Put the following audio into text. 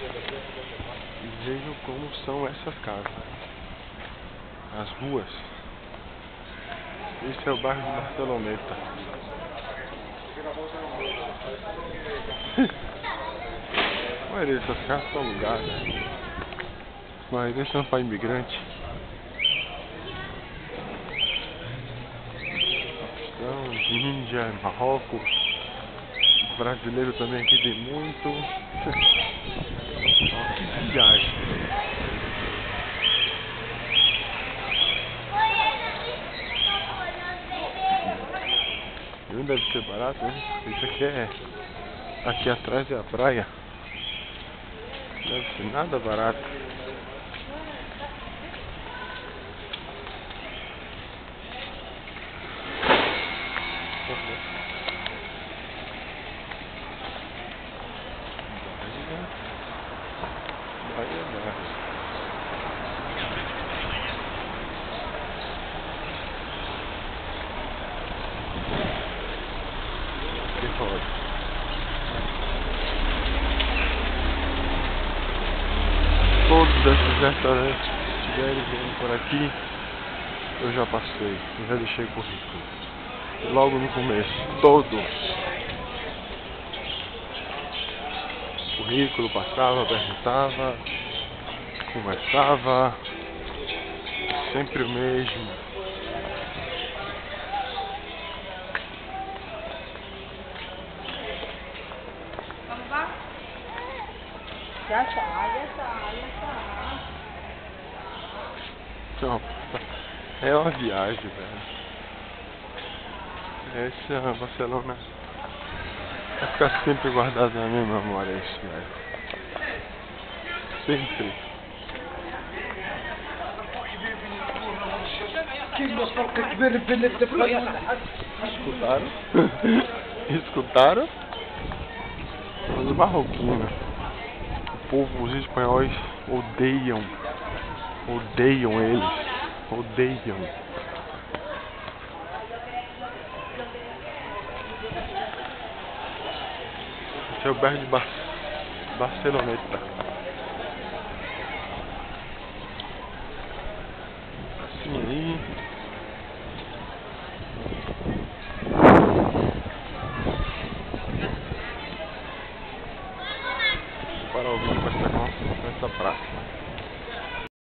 E vejam como são essas casas. As ruas. Esse é o bairro de Barceloneta. A maioria dessas casas são alugadas. A maioria são para imigrante. Paquistão, Índia, Marrocos. Brasileiro também aqui tem muito. Ó, que viagem. Não deve ser barato, né? Isso aqui é... Aqui atrás é a praia. Deve ser nada barato. Que roda. Todos esses restaurantes que estiverem vindo por aqui, eu já passei, eu já deixei currículo. Logo no começo, todos. Currículo, passava, perguntava, conversava, sempre o mesmo. Já tá. Não, é uma viagem, velho. Essa é Barcelona. Vai ficar sempre guardado na minha memória isso, velho. Sempre. Escutaram? Escutaram? Os marroquinos. O povo, os espanhóis odeiam eles. Odeiam. Esse é o bairro de Barceloneta.